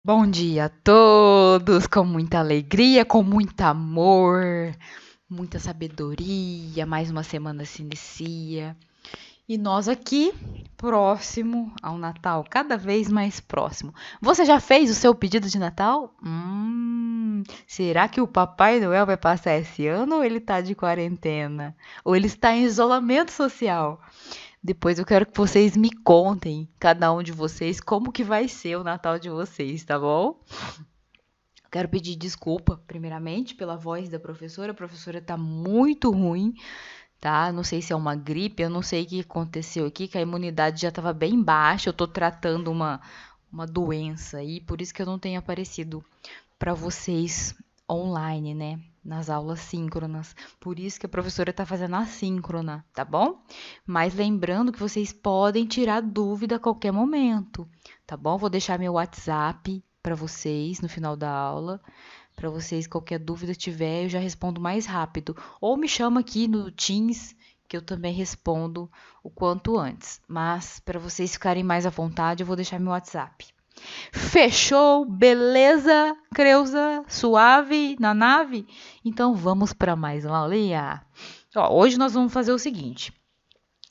Bom dia a todos, com muita alegria, com muito amor, muita sabedoria. Mais uma semana se inicia e nós aqui, próximo ao Natal, cada vez mais próximo. Você já fez o seu pedido de Natal? Será que o Papai Noel vai passar esse ano ou ele tá de quarentena? Ou ele está em isolamento social? Depois eu quero que vocês me contem, cada um de vocês, como que vai ser o Natal de vocês, tá bom? Quero pedir desculpa, primeiramente, pela voz da professora. A professora tá muito ruim, tá? Não sei se é uma gripe, eu não sei o que aconteceu aqui, que a imunidade já estava bem baixa. Eu tô tratando uma doença aí, por isso que eu não tenho aparecido para vocês online, né? Nas aulas síncronas. Por isso que a professora está fazendo a síncrona, tá bom? Mas lembrando que vocês podem tirar dúvida a qualquer momento, tá bom? Vou deixar meu WhatsApp para vocês no final da aula. Para vocês, qualquer dúvida tiver, eu já respondo mais rápido. Ou me chama aqui no Teams, que eu também respondo o quanto antes. Mas para vocês ficarem mais à vontade, eu vou deixar meu WhatsApp. Fechou? Beleza, Creuza? Suave na nave? Então vamos para mais uma aulinha. Ó, hoje nós vamos fazer o seguinte.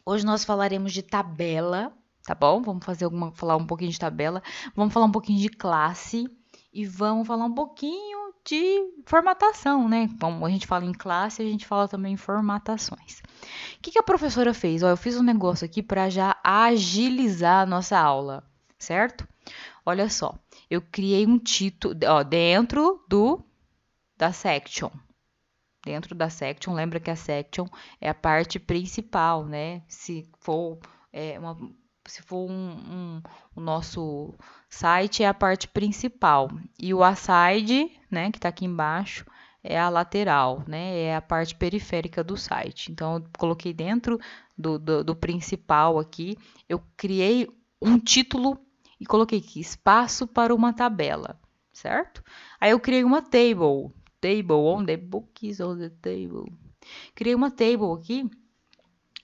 Hoje nós falaremos de tabela, tá bom? Vamos falar um pouquinho de tabela, vamos falar um pouquinho de classe e vamos falar um pouquinho de formatação, né? Como a gente fala em classe, a gente fala também em formatações. O que a professora fez? Ó, eu fiz um negócio aqui para já agilizar a nossa aula, certo? Olha só, eu criei um título, ó, dentro do da section. Dentro da section, lembra que a section é a parte principal, né? Se for o nosso site é a parte principal e o aside, né, que está aqui embaixo, é a lateral, né? É a parte periférica do site. Então, eu coloquei dentro do principal aqui, eu criei um título e coloquei aqui espaço para uma tabela, certo? Aí eu criei uma table on the books on the table. Criei uma table aqui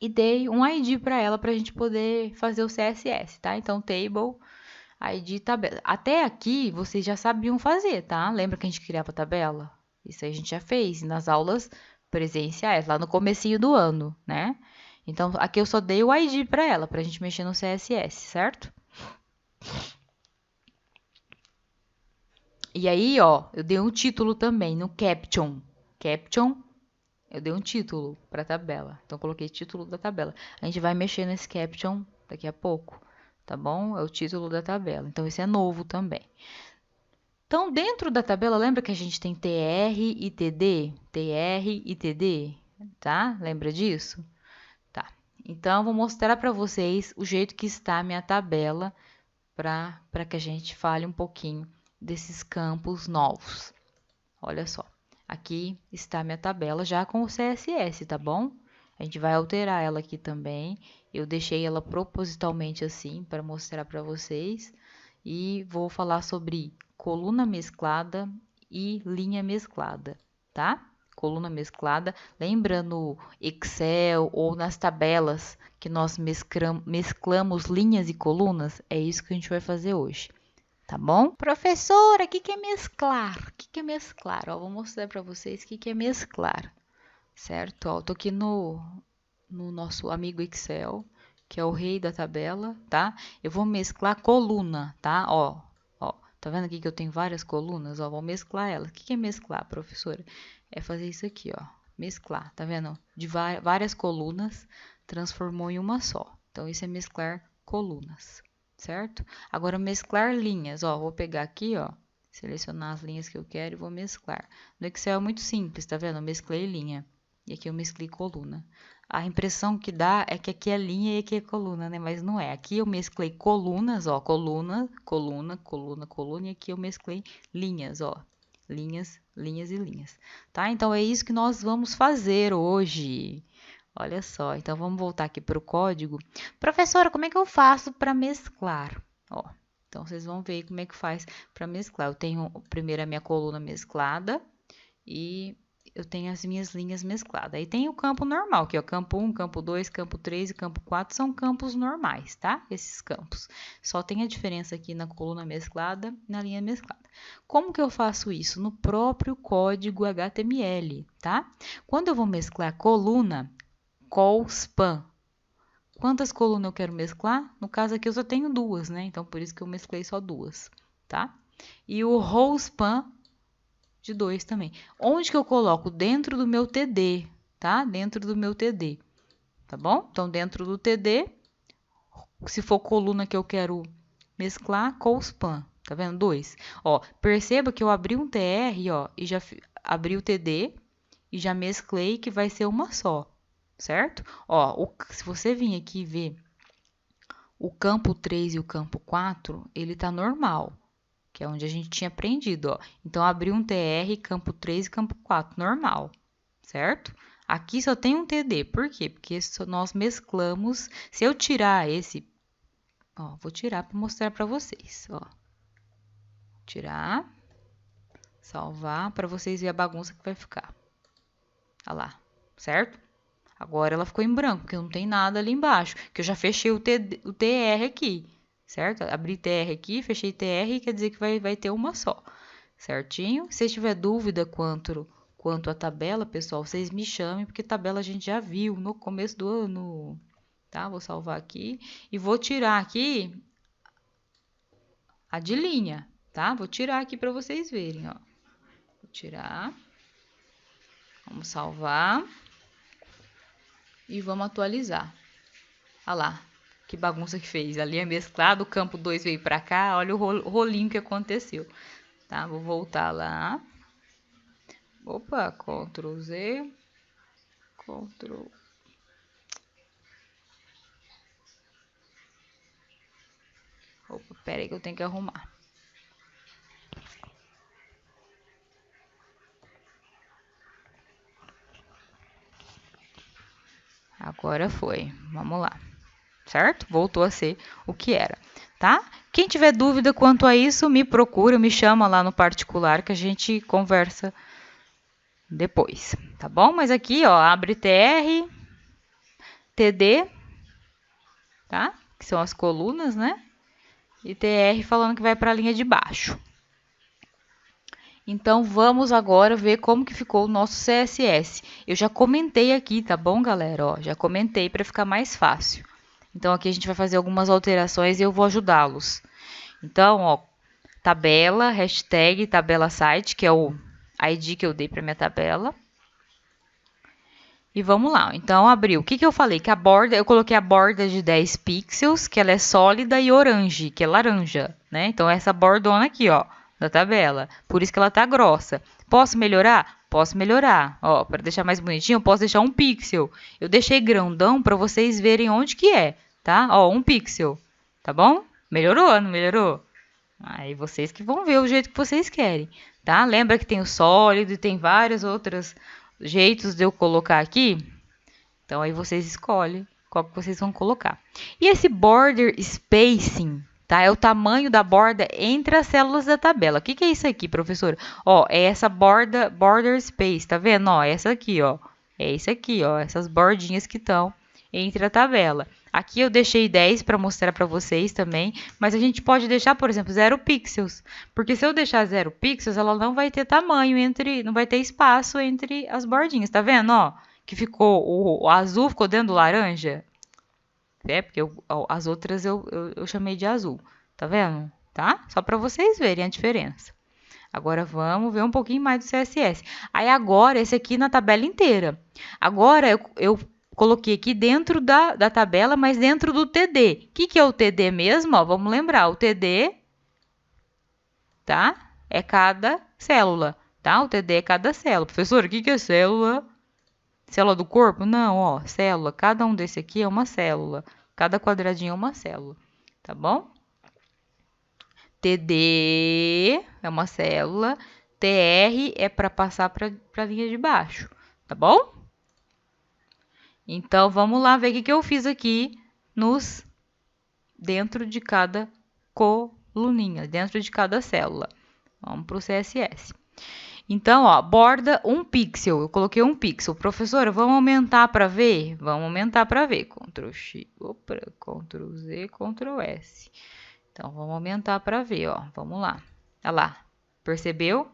e dei um ID para ela para a gente poder fazer o CSS, tá? Então, table, ID, tabela. Até aqui vocês já sabiam fazer, tá? Lembra que a gente criava tabela? Isso aí a gente já fez nas aulas presenciais, lá no comecinho do ano, né? Então, aqui eu só dei o ID para ela, para a gente mexer no CSS, certo? E aí, ó, eu dei um título também no caption. Caption, eu dei um título para a tabela. Então, coloquei título da tabela. A gente vai mexer nesse caption daqui a pouco, tá bom? É o título da tabela. Então, esse é novo também. Então, dentro da tabela, lembra que a gente tem TR e TD? TR e TD, tá? Lembra disso? Tá. Então, vou mostrar para vocês o jeito que está a minha tabela para que a gente fale um pouquinho desses campos novos. Olha só, aqui está a minha tabela já com o CSS, tá bom? A gente vai alterar ela aqui também. Eu deixei ela propositalmente assim para mostrar para vocês. E vou falar sobre coluna mesclada e linha mesclada, tá? Coluna mesclada, lembra no Excel ou nas tabelas que nós mesclamos linhas e colunas? É isso que a gente vai fazer hoje. Tá bom? Professora, o que é mesclar? O que é mesclar? Ó, vou mostrar para vocês o que é mesclar, certo? Ó, eu tô aqui no nosso amigo Excel, que é o rei da tabela, tá? Eu vou mesclar coluna, tá? Ó, tá vendo aqui que eu tenho várias colunas? Ó, vou mesclar elas. O que é mesclar, professora? É fazer isso aqui, ó. Mesclar, tá vendo? De várias colunas, transformou em uma só. Então, isso é mesclar colunas, certo? Agora, mesclar linhas, ó. Vou pegar aqui, ó. Selecionar as linhas que eu quero e vou mesclar. No Excel é muito simples, tá vendo? Eu mesclei linha. E aqui eu mesclei coluna. A impressão que dá é que aqui é linha e aqui é coluna, né? Mas não é. Aqui eu mesclei colunas, ó, coluna, coluna, coluna, coluna, e aqui eu mesclei linhas, ó. Linhas, linhas e linhas, tá? Então é isso que nós vamos fazer hoje. Olha só, então vamos voltar aqui para o código. Professora, como é que eu faço para mesclar? Ó, então vocês vão ver como é que faz para mesclar. Eu tenho primeiro a minha coluna mesclada e eu tenho as minhas linhas mescladas. Aí tem o campo normal, que é o campo 1, campo 2, campo 3 e campo 4, são campos normais, tá? Esses campos. Só tem a diferença aqui na coluna mesclada e na linha mesclada. Como que eu faço isso? No próprio código HTML, tá? Quando eu vou mesclar coluna, colspan. Quantas colunas eu quero mesclar? No caso aqui eu só tenho duas, né? Então, por isso que eu mesclei só duas, tá? E o rowspan de 2 também. Onde que eu coloco? Dentro do meu TD, tá? Dentro do meu TD, tá bom? Então, dentro do TD, se for coluna que eu quero mesclar, colspan, tá vendo? 2. Ó, perceba que eu abri um TR, ó, e já abri o TD e já mesclei que vai ser uma só, certo? Ó, se você vir aqui e ver o campo 3 e o campo 4, ele tá normal, que é onde a gente tinha aprendido, ó. Então, abri um TR, campo 3 e campo 4, normal, certo? Aqui só tem um TD, por quê? Porque nós mesclamos, se eu tirar esse, ó, vou tirar para mostrar para vocês, ó. Tirar, salvar, para vocês verem a bagunça que vai ficar. Olha lá, certo? Agora ela ficou em branco, porque não tem nada ali embaixo, que eu já fechei o TR aqui, certo? Abri TR aqui, fechei TR, quer dizer que vai ter uma só, certinho? Se tiver dúvida quanto à tabela, pessoal, vocês me chamem, porque tabela a gente já viu no começo do ano, tá? Vou salvar aqui e vou tirar aqui a de linha, tá? Vou tirar aqui para vocês verem, ó. Vou tirar. Vamos salvar. E vamos atualizar. Olha lá, que bagunça que fez. A linha mesclada, o campo 2 veio para cá. Olha o rolinho que aconteceu. Tá, vou voltar lá. Opa, Ctrl Z. Ctrl. Opa, pera aí que eu tenho que arrumar. Agora foi. Vamos lá. Certo? Voltou a ser o que era, tá? Quem tiver dúvida quanto a isso, me procura, me chama lá no particular que a gente conversa depois, tá bom? Mas aqui, ó, abre TR, TD, tá? Que são as colunas, né? E TR falando que vai para a linha de baixo. Então, vamos agora ver como que ficou o nosso CSS. Eu já comentei aqui, tá bom, galera? Ó, já comentei para ficar mais fácil. Então, aqui a gente vai fazer algumas alterações e eu vou ajudá-los. Então, ó, tabela, hashtag tabela site, que é o ID que eu dei para minha tabela. E vamos lá. Então, abriu. O que que eu falei? Que a borda, eu coloquei a borda de 10 pixels, que ela é sólida e orange, que é laranja, né? Então, essa bordona aqui, ó, da tabela. Por isso que ela tá grossa. Posso melhorar? Posso melhorar. Ó, para deixar mais bonitinho, eu posso deixar 1 pixel. Eu deixei grandão para vocês verem onde que é, tá? Ó, 1 pixel. Tá bom? Melhorou, não melhorou? Aí vocês que vão ver o jeito que vocês querem, tá? Lembra que tem o sólido e tem várias outras jeitos de eu colocar aqui? Então, aí vocês escolhem qual que vocês vão colocar. E esse border spacing, tá? É o tamanho da borda entre as células da tabela. O que que é isso aqui, professora? Ó, é essa border space, tá vendo? Ó, essa aqui, ó. É isso aqui, ó. Essas bordinhas que estão entre a tabela. Aqui eu deixei 10 para mostrar para vocês também, mas a gente pode deixar, por exemplo, 0 pixels, porque se eu deixar 0 pixels, ela não vai ter tamanho não vai ter espaço entre as bordinhas, tá vendo, ó? Que ficou, o azul ficou dentro do laranja, é, porque as outras eu chamei de azul, tá vendo? Tá? Só para vocês verem a diferença. Agora vamos ver um pouquinho mais do CSS. Aí agora, esse aqui na tabela inteira. Agora eu coloquei aqui dentro da tabela, mas dentro do TD. O que é o TD mesmo? Ó, vamos lembrar, o TD, tá? É cada célula, tá? O TD é cada célula. Professor, o que é célula? Célula do corpo? Não, ó, célula. Cada um desse aqui é uma célula. Cada quadradinho é uma célula, tá bom? TD é uma célula. TR é para passar para a linha de baixo, tá bom? Então, vamos lá ver o que eu fiz aqui dentro de cada coluninha, dentro de cada célula. Vamos para o CSS. Então, ó, borda 1 pixel. Eu coloquei 1 pixel. Professora, vamos aumentar para ver? Vamos aumentar para ver. Ctrl X, opa, Ctrl Z, Ctrl S. Então, vamos aumentar para ver, ó. Vamos lá. Olha lá. Percebeu?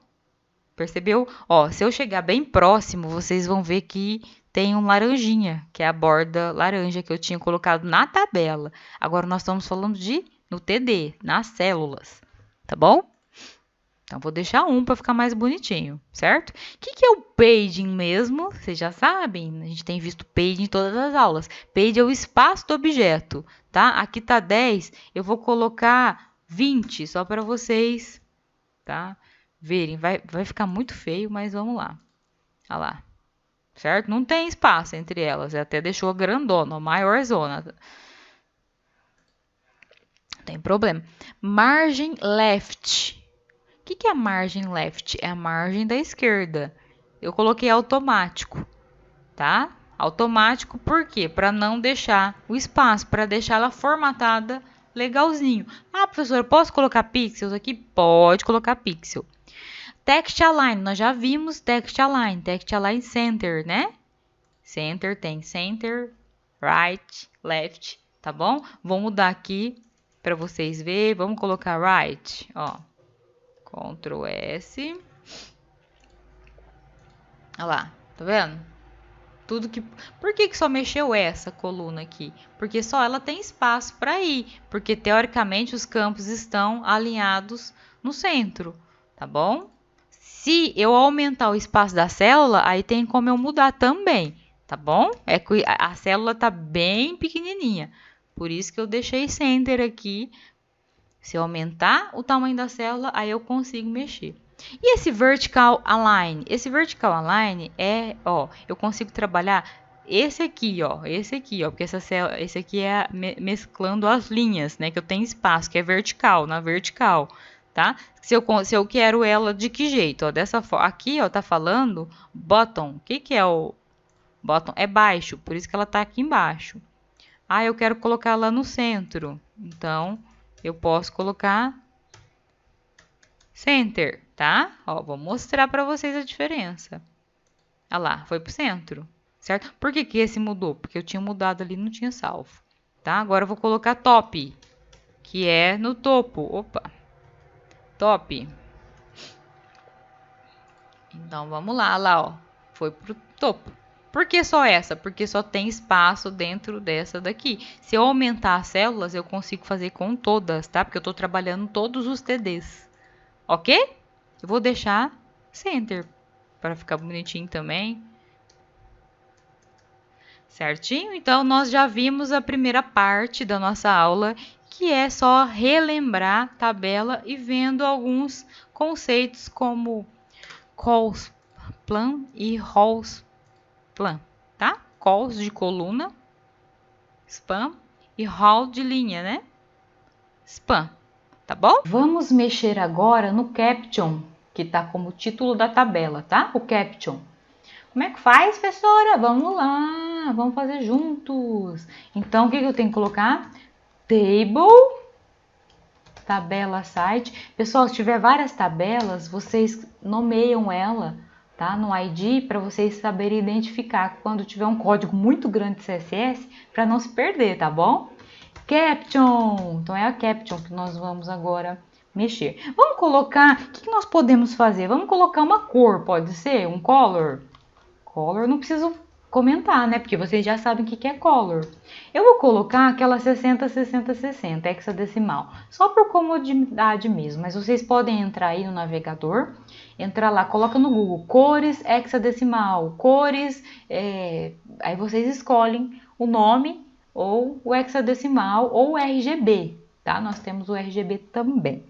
Percebeu? Ó, se eu chegar bem próximo, vocês vão ver que tem um laranjinha, que é a borda laranja que eu tinha colocado na tabela. Agora nós estamos falando no TD, nas células, tá bom? Então vou deixar um para ficar mais bonitinho, certo? O que é o paging mesmo? Vocês já sabem, a gente tem visto paging em todas as aulas. Page é o espaço do objeto, tá? Aqui tá 10, eu vou colocar 20 só para vocês, tá? Verem. Vai ficar muito feio, mas vamos lá. Olha lá. Certo? Não tem espaço entre elas. Até deixou a grandona, a maior zona. Não tem problema. Margem left. O que é a margem left? É a margem da esquerda. Eu coloquei automático, tá? Automático por quê? Para não deixar o espaço, para deixar ela formatada legalzinho. Ah, professor, posso colocar pixels aqui? Pode colocar pixel. Text Align, nós já vimos Text Align Center, né? Center tem Center, Right, Left, tá bom? Vou mudar aqui para vocês verem. Vamos colocar Right, ó. Ctrl S. Olha lá, tá vendo? Tudo que... Por que só mexeu essa coluna aqui? Porque só ela tem espaço para ir. Porque, teoricamente, os campos estão alinhados no centro, tá bom? Se eu aumentar o espaço da célula, aí tem como eu mudar também, tá bom? É que a célula tá bem pequenininha, por isso que eu deixei center aqui. Se eu aumentar o tamanho da célula, aí eu consigo mexer. E esse vertical align? Esse vertical align é, ó, eu consigo trabalhar esse aqui, ó, porque esse aqui é mesclando as linhas, né? Que eu tenho espaço, que é vertical, na vertical. Tá? Se eu quero ela de que jeito? Ó, dessa forma. Aqui, ó, tá falando bottom. O que é o bottom? É baixo, por isso que ela tá aqui embaixo. Ah, eu quero colocar ela no centro. Então, eu posso colocar center, tá? Ó, vou mostrar para vocês a diferença. Olha lá, foi pro centro, certo? Por que esse mudou? Porque eu tinha mudado ali, não tinha salvo, tá? Agora eu vou colocar top, que é no topo. Opa! Top. Então vamos lá, ó. Foi pro topo. Por que só essa? Porque só tem espaço dentro dessa daqui. Se eu aumentar as células, eu consigo fazer com todas, tá? Porque eu tô trabalhando todos os TDs. Ok? Eu vou deixar center para ficar bonitinho também. Certinho? Então nós já vimos a primeira parte da nossa aula, que é só relembrar tabela e vendo alguns conceitos como calls plan e rows plan, tá? Calls de coluna, span, e row de linha, né? Span, tá bom? Vamos mexer agora no caption, que tá como título da tabela, tá? O caption. Como é que faz, professora? Vamos lá, vamos fazer juntos. Então, o que eu tenho que colocar? Table, tabela site. Pessoal, se tiver várias tabelas, vocês nomeiam ela, tá? No ID, para vocês saberem identificar quando tiver um código muito grande de CSS, para não se perder, tá bom? Caption, então é a caption que nós vamos agora mexer. Vamos colocar, o que nós podemos fazer? Vamos colocar uma cor, pode ser? Um color? Color não preciso comentar, né? Porque vocês já sabem o que é color. Eu vou colocar aquela 60, 60, 60, hexadecimal, só por comodidade mesmo. Mas vocês podem entrar aí no navegador, entrar lá, coloca no Google cores hexadecimal, cores, aí vocês escolhem o nome ou o hexadecimal ou o RGB, tá? Nós temos o RGB também.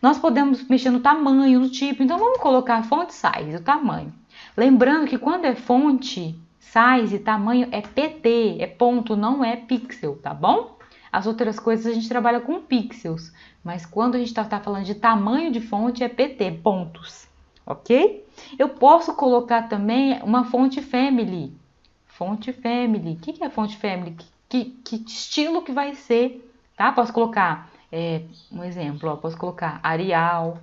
Nós podemos mexer no tamanho, no tipo, então vamos colocar font size, o tamanho. Lembrando que quando é fonte, size e tamanho é PT, é ponto, não é pixel, tá bom? As outras coisas a gente trabalha com pixels, mas quando a gente tá falando de tamanho de fonte é PT, pontos, ok? Eu posso colocar também uma fonte family. Fonte family, o que é fonte family? Que estilo que vai ser, tá? Posso colocar, um exemplo, ó, posso colocar Arial,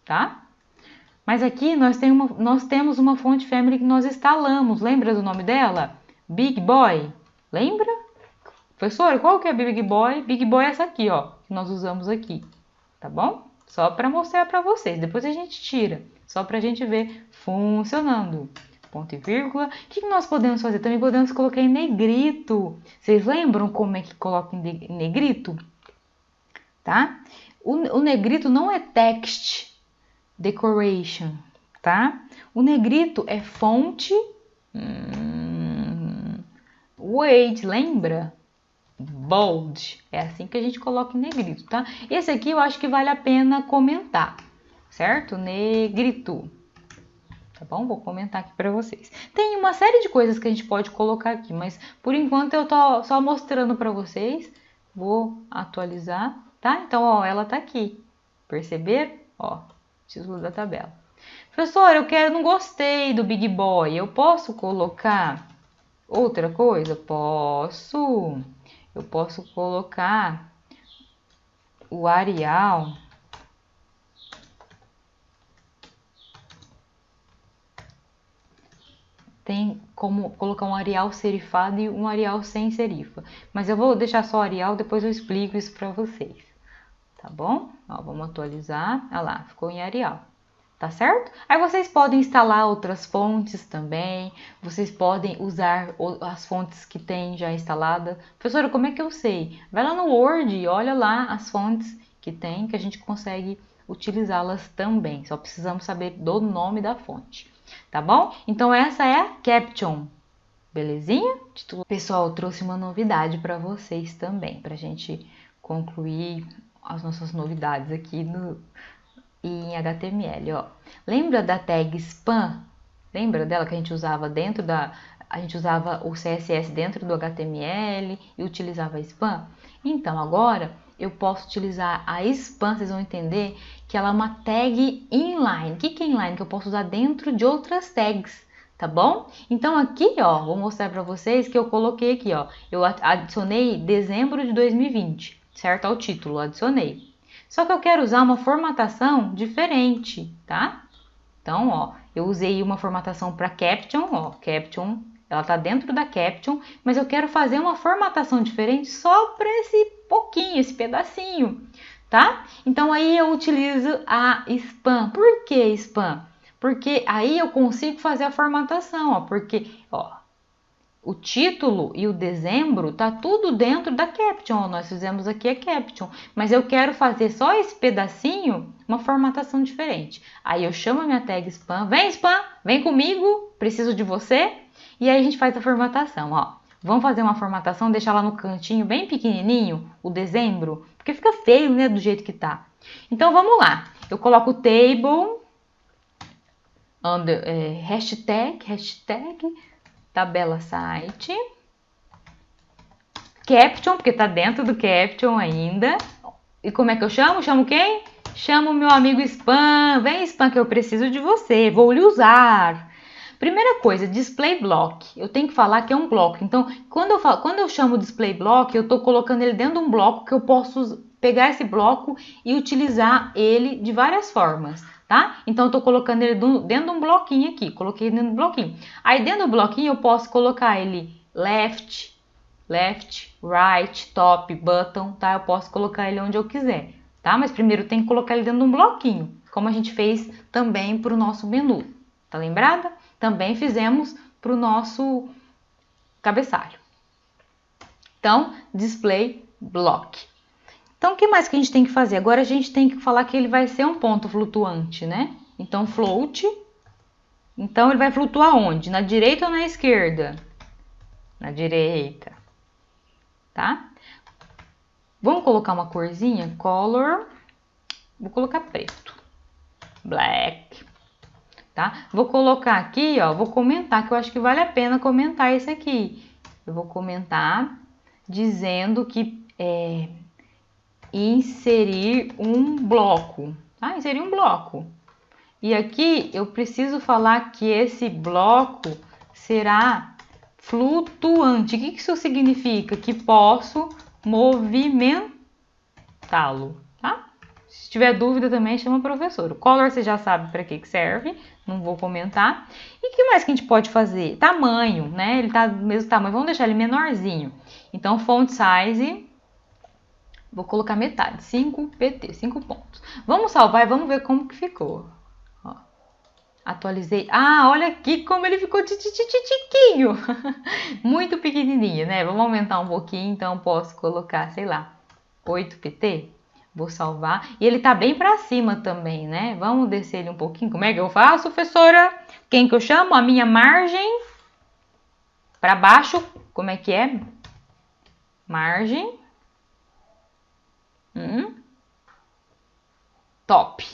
tá? Mas aqui nós temos uma fonte family que nós instalamos. Lembra do nome dela? Big Boy. Lembra? Professor, qual que é Big Boy? Big Boy é essa aqui, ó, que nós usamos aqui. Tá bom? Só para mostrar para vocês. Depois a gente tira. Só para a gente ver funcionando. Ponto e vírgula. O que nós podemos fazer? Também podemos colocar em negrito. Vocês lembram como é que coloca em negrito? Tá? O negrito não é text decoration, tá? O negrito é fonte weight, lembra? Bold. É assim que a gente coloca em negrito, tá? Esse aqui eu acho que vale a pena comentar, certo? Negrito. Tá bom? Vou comentar aqui para vocês. Tem uma série de coisas que a gente pode colocar aqui, mas por enquanto eu tô só mostrando para vocês. Vou atualizar, tá? Então, ó, ela tá aqui. Perceberam? Ó, título da tabela. Professor, não gostei do Big Boy. Eu posso colocar outra coisa? Posso. Eu posso colocar o Arial. Tem como colocar um Arial serifado e um Arial sem serifa. Mas eu vou deixar só Arial, depois eu explico isso para vocês. Tá bom? Ó, vamos atualizar. Olha lá, ficou em Arial. Tá certo? Aí vocês podem instalar outras fontes também. Vocês podem usar as fontes que tem já instalada. Professora, como é que eu sei? Vai lá no Word e olha lá as fontes que tem, que a gente consegue utilizá-las também. Só precisamos saber do nome da fonte. Tá bom? Então essa é a Caption. Belezinha? Pessoal, eu trouxe uma novidade para vocês também, para a gente concluir as nossas novidades aqui em HTML, ó. Lembra da tag spam? Lembra dela que a gente usava a gente usava o CSS dentro do HTML e utilizava spam? Então, agora eu posso utilizar a spam, vocês vão entender que ela é uma tag inline. O que é inline? Que eu posso usar dentro de outras tags, tá bom? Então aqui, ó, vou mostrar para vocês que eu coloquei aqui, ó, eu adicionei dezembro de 2020, certo? Ao título, adicionei. Só que eu quero usar uma formatação diferente, tá? Então, ó, eu usei uma formatação para Caption, ó, Caption, ela tá dentro da Caption, mas eu quero fazer uma formatação diferente só para esse pouquinho, esse pedacinho, tá? Então aí eu utilizo a Spam. Por que Spam? Porque aí eu consigo fazer a formatação, ó, porque, ó, o título e o dezembro tá tudo dentro da Caption. Nós fizemos aqui a Caption, mas eu quero fazer só esse pedacinho, uma formatação diferente. Aí eu chamo a minha tag spam, vem comigo, preciso de você. E aí a gente faz a formatação, ó. Vamos fazer uma formatação, deixar lá no cantinho bem pequenininho, o dezembro, porque fica feio, né, do jeito que tá. Então vamos lá. Eu coloco table, hashtag tabela site, Caption, porque tá dentro do Caption ainda. E como é que eu chamo? Chamo quem? Chamo meu amigo Spam. Vem, Spam, que eu preciso de você. Vou lhe usar. Primeira coisa, display block. Eu tenho que falar que é um bloco. Então, quando eu chamo display block, eu estou colocando ele dentro de um bloco que eu posso pegar esse bloco e utilizar ele de várias formas, tá? Então, eu estou colocando ele dentro de um bloquinho aqui. Coloquei dentro do bloquinho. Aí, dentro do bloquinho, eu posso colocar ele left, right, top, button, tá? Eu posso colocar ele onde eu quiser, tá? Mas primeiro tem que colocar ele dentro de um bloquinho, como a gente fez também para o nosso menu. Tá lembrada? Também fizemos para o nosso cabeçalho. Então, display block. Então, o que mais que a gente tem que fazer? Agora a gente tem que falar que ele vai ser um ponto flutuante, né? Então, float. Então, ele vai flutuar onde? Na direita ou na esquerda? Na direita. Tá? Vamos colocar uma corzinha? Color. Vou colocar preto. Black. Tá? Vou colocar aqui, ó, vou comentar, que eu acho que vale a pena comentar esse aqui. Eu vou comentar dizendo que inserir um bloco. Tá? Inserir um bloco. E aqui eu preciso falar que esse bloco será flutuante. O que isso significa? Que posso movimentá-lo, tá? Se tiver dúvida também, chama o professor. O color você já sabe para que serve, não vou comentar. E o que mais que a gente pode fazer? Tamanho, né? Ele tá do mesmo tamanho, vamos deixar ele menorzinho. Então, font size, vou colocar metade, 5 pt, 5 pontos. Vamos salvar e vamos ver como que ficou. Ó, atualizei. Ah, olha aqui como ele ficou tiquinho. Muito pequenininho, né? Vamos aumentar um pouquinho, então posso colocar, sei lá, 8 pt. Vou salvar. E ele tá bem pra cima também, né? Vamos descer ele um pouquinho. Como é que eu faço, professora? Quem que eu chamo? A minha margem pra baixo. Como é que é? Margem. Top.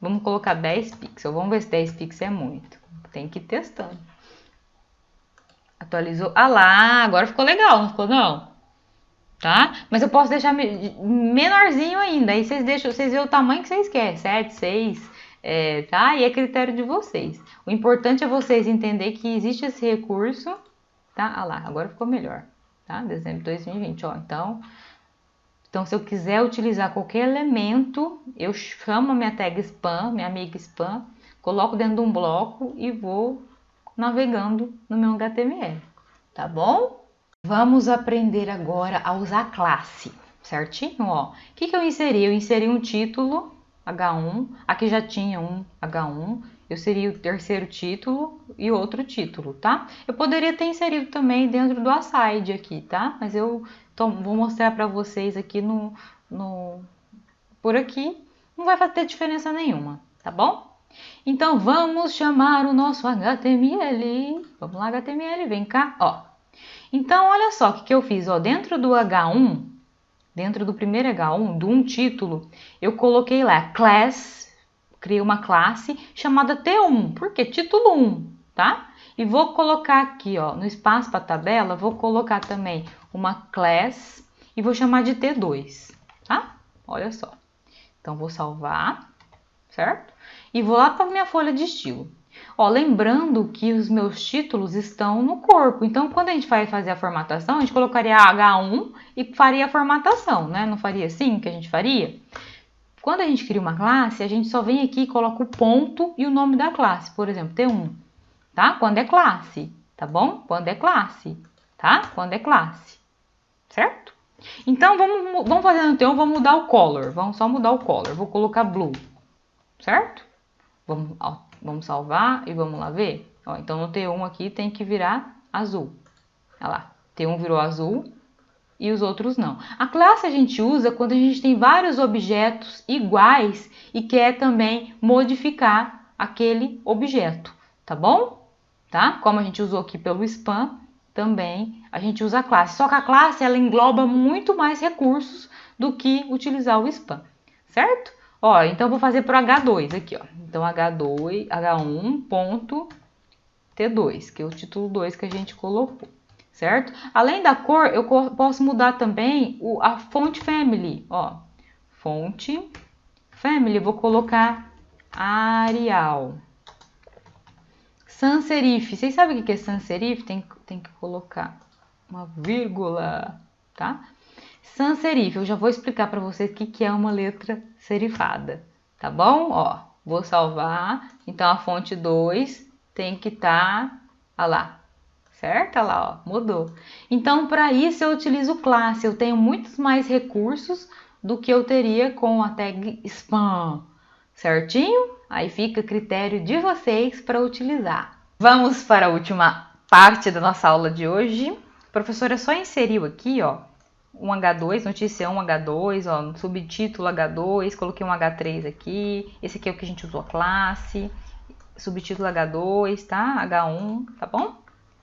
Vamos colocar 10 pixels. Vamos ver se 10 pixels é muito. Tem que ir testando. Atualizou. Ah lá, agora ficou legal, não ficou não? Tá? Mas eu posso deixar menorzinho ainda. Aí vocês deixam, vocês veem o tamanho que vocês querem, 7, 6, tá? E é critério de vocês. O importante é vocês entenderem que existe esse recurso, tá? Ah lá, agora ficou melhor, tá? Dezembro de 2020, ó. Então, se eu quiser utilizar qualquer elemento, eu chamo a minha tag spam, minha amiga spam, coloco dentro de um bloco e vou navegando no meu HTML, tá bom? Vamos aprender agora a usar classe, certinho? Ó, o que eu inseri? Eu inseri um título H1, aqui já tinha um H1, eu inseri o terceiro título e outro título, tá? Eu poderia ter inserido também dentro do aside aqui, tá? Mas eu vou mostrar para vocês aqui por aqui, não vai ter diferença nenhuma, tá bom? Então vamos chamar o nosso HTML. Vamos lá, HTML, vem cá, ó. Então, olha só o que eu fiz, ó, dentro do H1, dentro do primeiro H1, do um título, eu coloquei lá class, criei uma classe chamada T1, porque título 1, tá? E vou colocar aqui, ó, no espaço para tabela, vou colocar também uma class e vou chamar de T2, tá? Olha só. Então, vou salvar, certo? E vou lá para minha folha de estilo. Ó, lembrando que os meus títulos estão no corpo, então quando a gente vai fazer a formatação, a gente colocaria H1 e faria a formatação, né? Não faria assim que a gente faria? Quando a gente cria uma classe, a gente só vem aqui e coloca o ponto e o nome da classe, por exemplo, T1, tá? Quando é classe, tá bom? Quando é classe, tá? Quando é classe, certo? Então vamos fazer no T1, vamos mudar o color, vamos só mudar o color, vou colocar blue, certo? Vamos salvar e vamos lá ver. Ó, então no T1 aqui tem que virar azul. Olha lá, T1 virou azul e os outros não. A classe a gente usa quando a gente tem vários objetos iguais e quer também modificar aquele objeto, tá bom? Tá? Como a gente usou aqui pelo spam, também a gente usa a classe. Só que a classe ela engloba muito mais recursos do que utilizar o spam, certo? Ó, então vou fazer para o H2 aqui, ó. Então H2, H1.T2, que é o título 2 que a gente colocou, certo? Além da cor, eu posso mudar também a font family, ó. Font family, vou colocar Arial. Sans serif, vocês sabem o que é sans serif? Tem que colocar uma vírgula, tá? Sans serif, eu já vou explicar para vocês o que é uma letra serifada, tá bom? Ó, vou salvar. Então a fonte 2 tem que estar, olha lá, certo? Olha lá, ó, mudou. Então para isso eu utilizo classe, eu tenho muitos mais recursos do que eu teria com a tag spam, certinho? Aí fica a critério de vocês para utilizar. Vamos para a última parte da nossa aula de hoje. A professora só inseriu aqui, ó, um H2, notícia 1 H2, ó, subtítulo H2, coloquei um H3 aqui, esse aqui é o que a gente usou a classe, subtítulo H2, tá? H1, tá bom?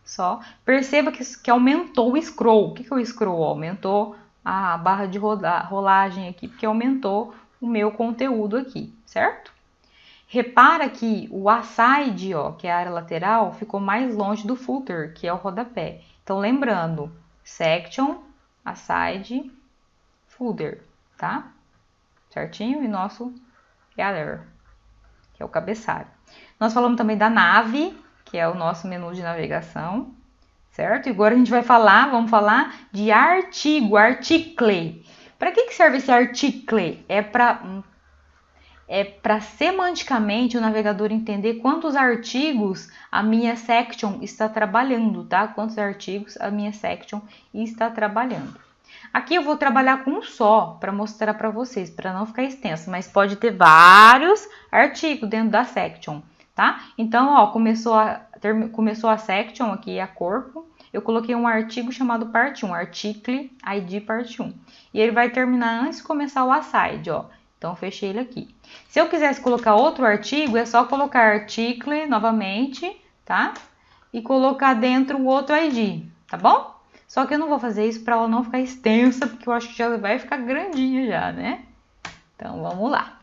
Só. Perceba que aumentou o scroll. O que é o scroll? Aumentou a barra de rolagem aqui, porque aumentou o meu conteúdo aqui, certo? Repara que o aside, ó, que é a área lateral, ficou mais longe do footer, que é o rodapé. Então, lembrando, section, aside, footer, tá? Certinho? E nosso header, que é o cabeçalho. Nós falamos também da nave, que é o nosso menu de navegação, certo? E agora a gente vamos falar de artigo, article. Para que serve esse article? É para é para semanticamente o navegador entender quantos artigos a minha section está trabalhando, tá? Quantos artigos a minha section está trabalhando. Aqui eu vou trabalhar com um só para mostrar para vocês, para não ficar extenso, mas pode ter vários artigos dentro da section, tá? Então, ó, começou a section aqui, a corpo. Eu coloquei um artigo chamado parte 1, article ID parte 1. E ele vai terminar antes de começar o aside, ó. Então, fechei ele aqui. Se eu quisesse colocar outro artigo, é só colocar article novamente, tá? E colocar dentro o outro ID, tá bom? Só que eu não vou fazer isso para ela não ficar extensa, porque eu acho que já vai ficar grandinha já, né? Então, vamos lá.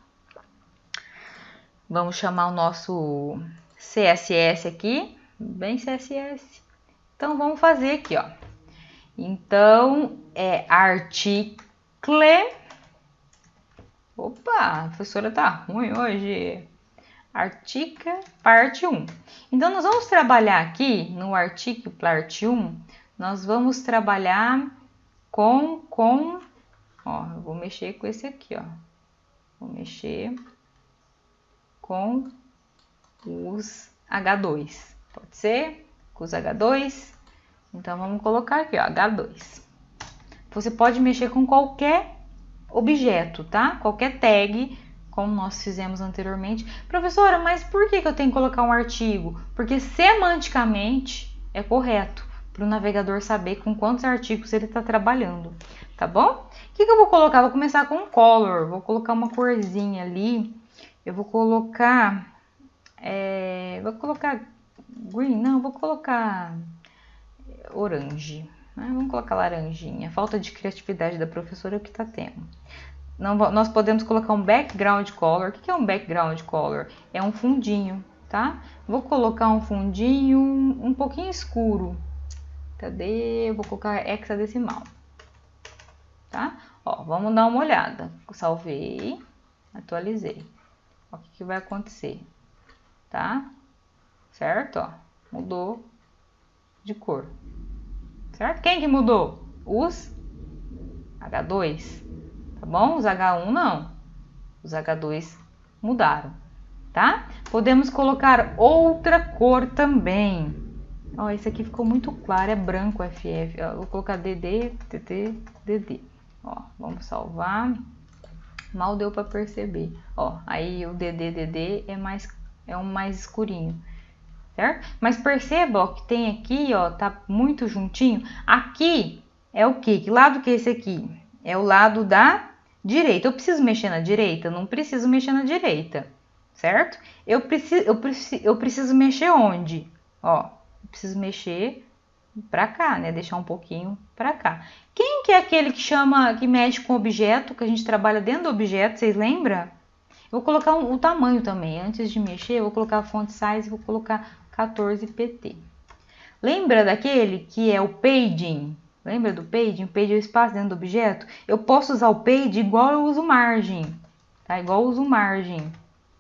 Vamos chamar o nosso CSS aqui, bem CSS. Então, vamos fazer aqui, ó. Então, é article. Opa, a professora tá ruim hoje. Article parte 1. Então, nós vamos trabalhar aqui no article parte 1. Nós vamos trabalhar com ó, eu vou mexer com esse aqui, ó. Vou mexer com os H2. Pode ser? Com os H2. Então, vamos colocar aqui, ó, H2. Você pode mexer com qualquer objeto, tá? Qualquer tag, como nós fizemos anteriormente. Professora, mas por que eu tenho que colocar um artigo? Porque semanticamente é correto para o navegador saber com quantos artigos ele está trabalhando, tá bom? O que eu vou colocar? Vou começar com um color, vou colocar uma corzinha ali. Eu vou colocar green, não, vou colocar orange. Vamos colocar laranjinha. Falta de criatividade da professora que tá tendo. Nós podemos colocar um background color. O que é um background color? É um fundinho, tá? Vou colocar um fundinho um pouquinho escuro. Cadê? Eu vou colocar hexadecimal, tá? Ó, vamos dar uma olhada. Salvei, atualizei. Ó, o que vai acontecer, tá? Certo? Ó, mudou de cor. Certo? Quem que mudou? Os H2, tá bom? Os H1 não. Os H2 mudaram, tá? Podemos colocar outra cor também. Ó, esse aqui ficou muito claro, é branco FF. Ó, vou colocar DD, DD. Ó, vamos salvar. Mal deu para perceber. Ó, aí o DD é um mais escurinho. Certo? Mas perceba, ó, que tem aqui, ó, tá muito juntinho. Aqui é o quê? Que lado que é esse aqui? É o lado da direita. Eu preciso mexer na direita? Não preciso mexer na direita, certo? Eu preciso mexer onde? Ó, eu preciso mexer pra cá, né? Deixar um pouquinho pra cá. Quem que é aquele que mexe com objeto, que a gente trabalha dentro do objeto, vocês lembram? Eu vou colocar o tamanho também. Antes de mexer, eu vou colocar a font size e vou colocar 14 pt. Lembra daquele que é o paging? Lembra do paging? O paging é o espaço dentro do objeto. Eu posso usar o page igual eu uso margem, tá? Igual eu uso margem.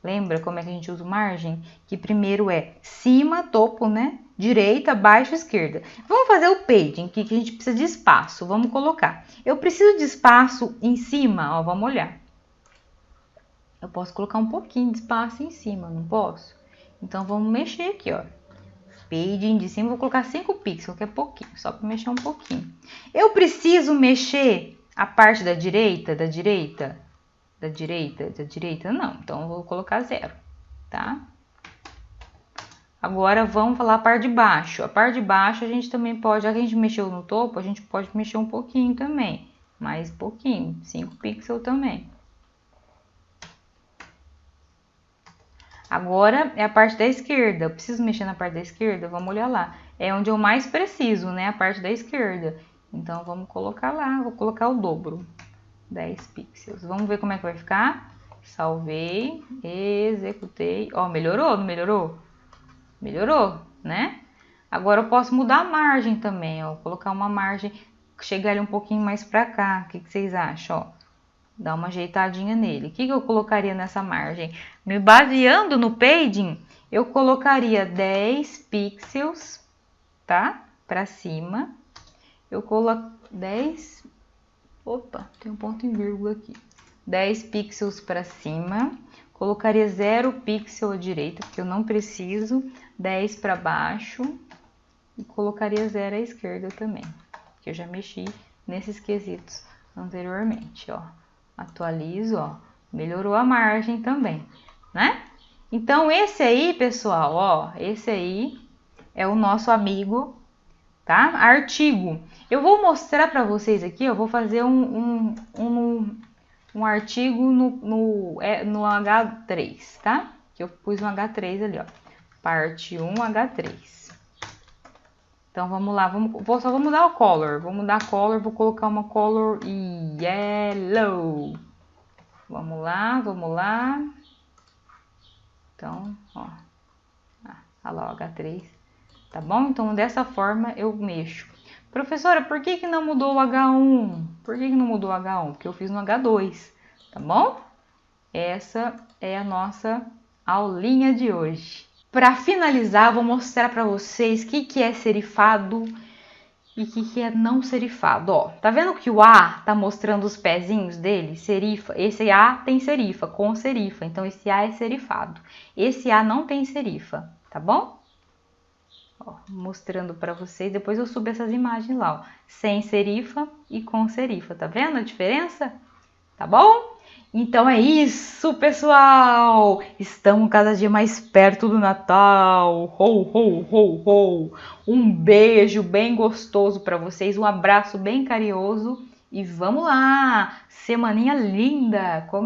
Lembra como é que a gente usa margem? Que primeiro é cima, topo, né? Direita, baixo, esquerda. Vamos fazer o paging, que a gente precisa de espaço. Vamos colocar. Eu preciso de espaço em cima, ó, vamos olhar. Eu posso colocar um pouquinho de espaço em cima, não posso? Então, vamos mexer aqui, ó. Paging de cima, vou colocar 5 pixels, que é pouquinho, só para mexer um pouquinho. Eu preciso mexer a parte da direita? Não. Então, eu vou colocar 0, tá? Agora, vamos falar a parte de baixo. A parte de baixo, a gente também pode, já que a gente mexeu no topo, a gente pode mexer um pouquinho também. Mais pouquinho, 5 pixels também. Agora é a parte da esquerda. Eu preciso mexer na parte da esquerda? Vamos olhar lá. É onde eu mais preciso, né? A parte da esquerda. Então, vamos colocar lá. Vou colocar o dobro. 10 pixels. Vamos ver como é que vai ficar. Salvei. Executei. Ó, melhorou, não melhorou? Melhorou, né? Agora eu posso mudar a margem também, ó. Colocar uma margem, chegar ele um pouquinho mais pra cá. O que vocês acham, ó? Dá uma ajeitadinha nele. O que eu colocaria nessa margem? Me baseando no paging, eu colocaria 10 pixels, tá? Para cima. Eu coloco 10... Opa, tem um ponto em vírgula aqui. 10 pixels para cima. Colocaria 0 pixel à direita, porque eu não preciso. 10 para baixo. E colocaria 0 à esquerda também, que eu já mexi nesses quesitos anteriormente, ó. Atualizo, ó. Melhorou a margem também, né? Então, esse aí, pessoal, ó. Esse aí é o nosso amigo, tá? Artigo. Eu vou mostrar para vocês aqui, eu vou fazer um artigo no H3, tá? Que eu pus no H3 ali, ó. Parte 1, H3. Então, vamos lá. Só vou mudar o color. Vou mudar a color, vou colocar uma color yellow. Vamos lá, vamos lá. Então, ó. Olha lá o H3. Tá bom? Então, dessa forma eu mexo. Professora, por que não mudou o H1? Por que não mudou o H1? Porque eu fiz no H2, tá bom? Essa é a nossa aulinha de hoje. Para finalizar, vou mostrar para vocês o que é serifado e o que é não serifado. Ó, tá vendo que o A tá mostrando os pezinhos dele? Serifa. Esse A tem serifa, com serifa. Então, esse A é serifado. Esse A não tem serifa, tá bom? Ó, mostrando para vocês, depois eu subo essas imagens lá, ó, sem serifa e com serifa, tá vendo a diferença? Tá bom? Então é isso, pessoal! Estamos cada dia mais perto do Natal! Ho, ho, ho, ho! Um beijo bem gostoso para vocês, um abraço bem carinhoso e vamos lá! Semaninha linda!